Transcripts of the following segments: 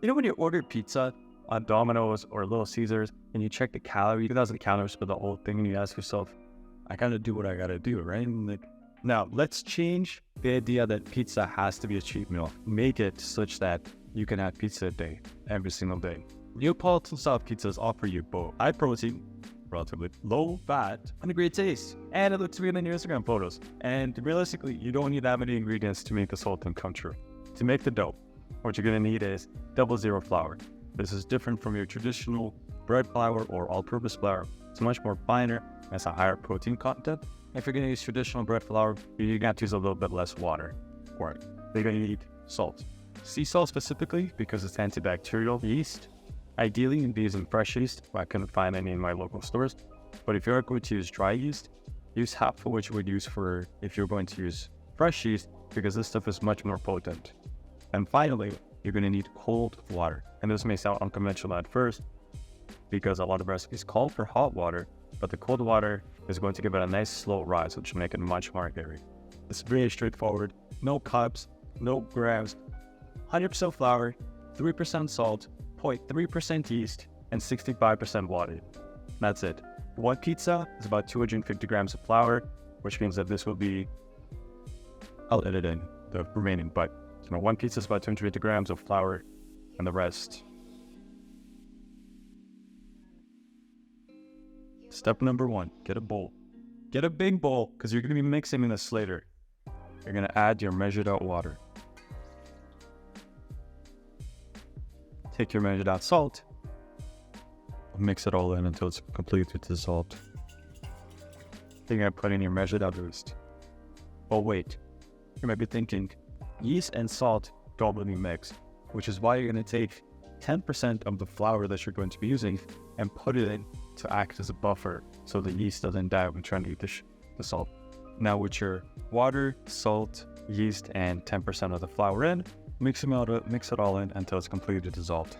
You know when you order pizza on Domino's or Little Caesars and you check the calories, 2,000 calories for the whole thing, and you ask yourself, I gotta do what I gotta do, right? And like, now let's change the idea that pizza has to be a cheap meal. Make it such that you can have pizza a day, every single day. Neapolitan-style pizzas offer you both high protein, relatively low fat, and a great taste. And it looks great in your Instagram photos. And realistically, you don't need that many ingredients to make this whole thing come true. To make the dough, what you're gonna need is 00 flour. This is different from your traditional bread flour or all-purpose flour. It's much more finer, has a higher protein content. If you're gonna use traditional bread flour, you're gonna have to use a little bit less water for it. You're gonna need salt. Sea salt specifically because it's antibacterial. Yeast, ideally you'd be using fresh yeast. I couldn't find any in my local stores. But if you're going to use dry yeast, use half of what you would use for if you're going to use fresh yeast, because this stuff is much more potent. And finally, you're going to need cold water. And this may sound unconventional at first because a lot of recipes call for hot water, but the cold water is going to give it a nice slow rise, which will make it much more airy. It's very straightforward. No cups, no grams, 100% flour, 3% salt, 0.3% yeast, and 65% water. That's it. One pizza is about 250 grams of flour, which means that this will be, I'll edit in the remaining, but one pizza is about 250 grams of flour, and the rest. Step number 1, get a bowl. Get a big bowl, because you're going to be mixing this later. You're going to add your measured out water. Take your measured out salt. Mix it all in until it's completely dissolved. Then you're going to put in your measured out yeast. Oh wait, you might be thinking, yeast and salt don't really mix, which is why you're going to take 10% of the flour that you're going to be using and put it in to act as a buffer so the yeast doesn't die when trying to eat the salt. Now with your water, salt, yeast, and 10% of the flour in, mix it all in until it's completely dissolved.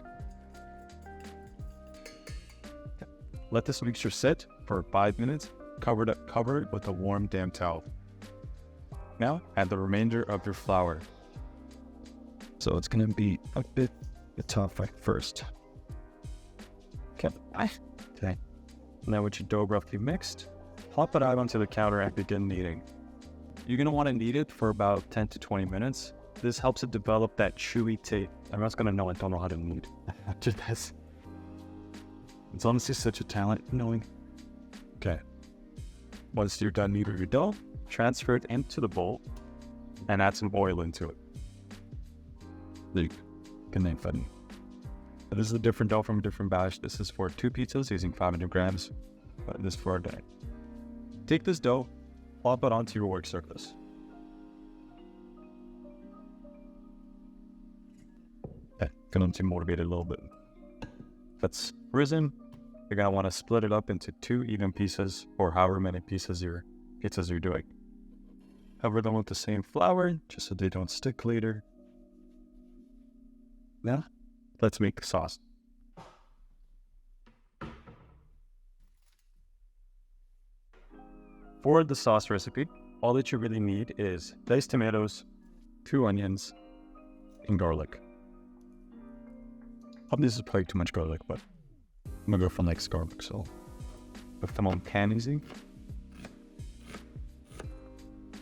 Let this mixture sit for 5 minutes, cover it with a warm damp towel. Now add the remainder of your flour. So it's going to be a bit tough at first. Okay. Now with your dough roughly mixed, plop it out onto the counter and begin kneading. You're going to want to knead it for about 10 to 20 minutes. This helps it develop that chewy taste. Everyone's going to know I don't know how to knead after this. It's honestly such a talent knowing. Okay. Once you're done kneading your dough, transfer it into the bowl and add some oil into it. This is a different dough from a different batch. This is for 2 pizzas using 500 grams. But this is for a day. Take this dough, plop it onto your work surface. Okay, going to motivate it a little bit. If it's risen, you're going to want to split it up into 2 even pieces, or however many pizzas you're doing. Cover them with the same flour, just so they don't stick later. Now, let's make the sauce. For the sauce recipe, all that you really need is diced tomatoes, 2 onions, and garlic. This is probably too much garlic, but my girlfriend likes garlic, so put them on pan easy.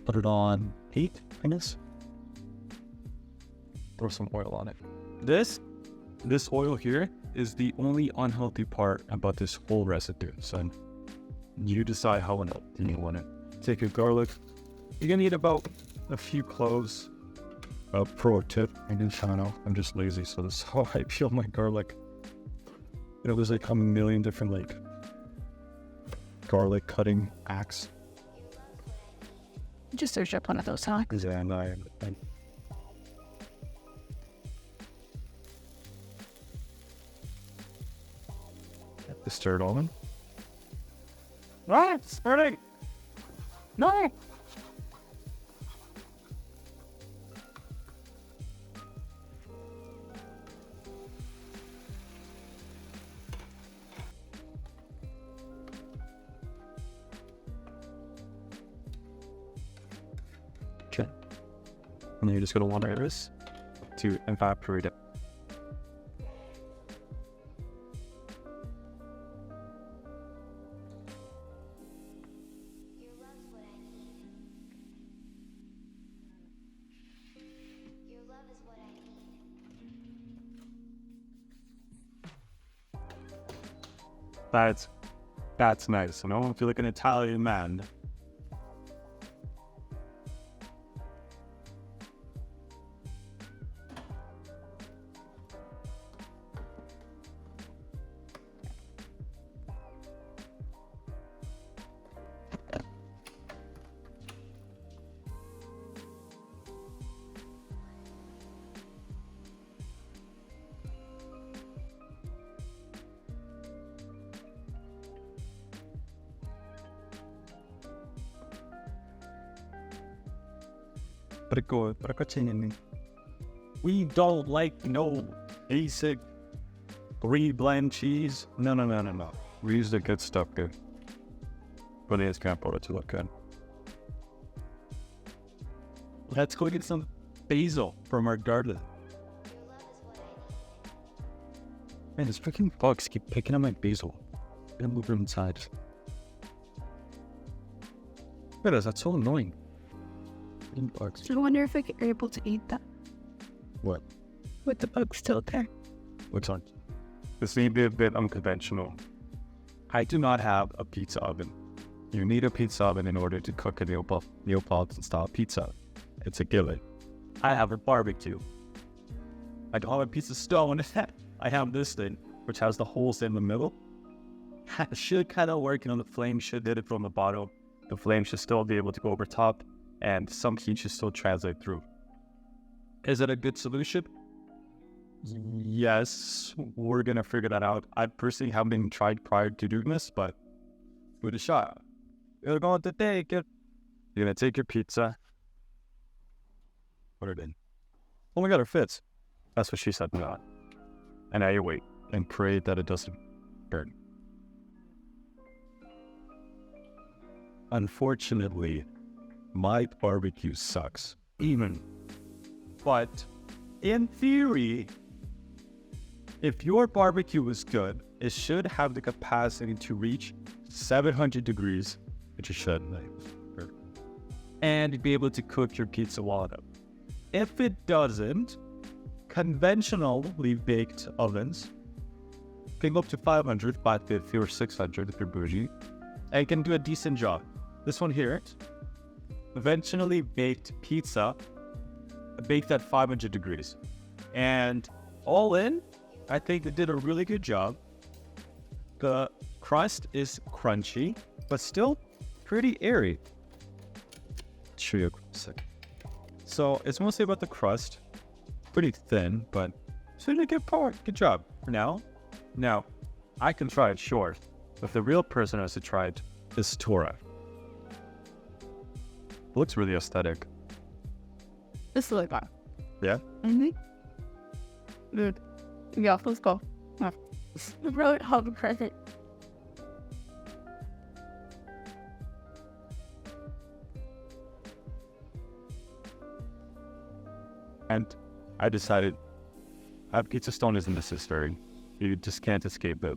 Put it on heat, I guess. Throw some oil on it. This oil here is the only unhealthy part about this whole recipe. So you decide how unhealthy you want it. Take your garlic. You're gonna need about a few cloves. Pro tip, I'm just lazy, so this is how I peel my garlic. There's like a million different garlic cutting axe. Just search up one of those, huh? Yeah, and I stir it all in. Ah, it's burning! No! Okay. And then you're just going to want this to evaporate it. That's nice, you know? I feel like an Italian man. We don't like no basic 3-blend cheese. No. We use the good stuff, good. For the escampolo to look good. Let's go get some basil from our garden. Man, these freaking bugs keep picking up my basil. I'm gonna move them inside. Look at this, that's so annoying. Bugs. I wonder if you're able to eat that What? with the bug still there. Which one? This may be a bit unconventional. I do not have a pizza oven. You need a pizza oven in order to cook a Neapolitan-style pizza. It's a given. I have a barbecue. I don't have a pizza stone. I have this thing, which has the holes in the middle. It should kind of work, you know, the flame should hit it from the bottom. The flame should still be able to go over top, and some heat should still translate through. Is it a good solution? Yes, we're gonna figure that out. I personally haven't even tried prior to doing this, but give it a shot. You're going to take it. You're gonna take your pizza. Put it in. Oh my god, it fits. That's what she said. No. And now you wait and pray that it doesn't burn. Unfortunately, my barbecue sucks. But in theory, if your barbecue is good, it should have the capacity to reach 700 degrees, which it should, and be able to cook your pizza while it up. If it doesn't, conventionally baked ovens can go up to 500, 550, or 600 if you're bougie, and can do a decent job. This one here, conventionally baked pizza, baked at 500 degrees. And all in, I think they did a really good job. The crust is crunchy, but still pretty airy. I'll show you a second. So it's mostly about the crust. Pretty thin, but it's a good part. Good job for now. Now, I can try it short, but the real person has to try it is Tora. It looks really aesthetic. This is like that. Yeah? Mm-hmm. Good. Yeah, let's go. Yeah. Really hungry. And I decided a pizza stone isn't necessary. You just can't escape it.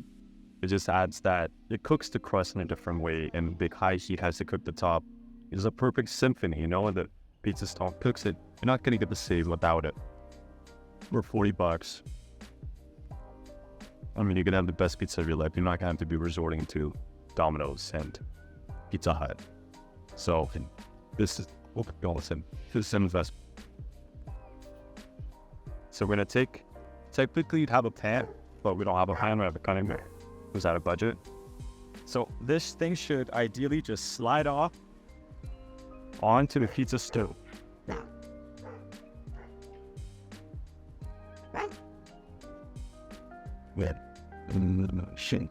It just adds that. It cooks the crust in a different way, and big high heat has to cook the top. It's a perfect symphony, you know, and the pizza stone cooks it. You're not going to get the same without it. For $40. I mean, you can have the best pizza of your life. You're not going to have to be resorting to Domino's and Pizza Hut. So, this is, this is an investment. So we're going to take, typically you'd have a pan, but we don't have a pan, we have a cutting board. It was out of budget. So this thing should ideally just slide off onto the pizza stove. Shit.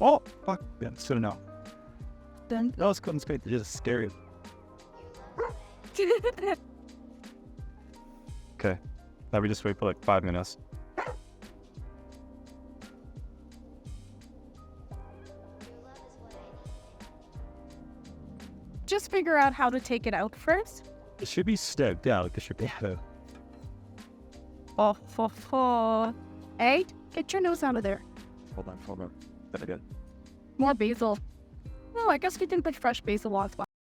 Oh, fuck. Yeah, it's good enough. Done. No, it's good. It's great. It's just scary. Okay. Now we just wait for like 5 minutes. Just figure out how to take it out first. It should be stoked out. It should be. Oh. Hey, get your nose out of there. Hold on. That again. More basil. Oh, I guess we didn't put fresh basil as well.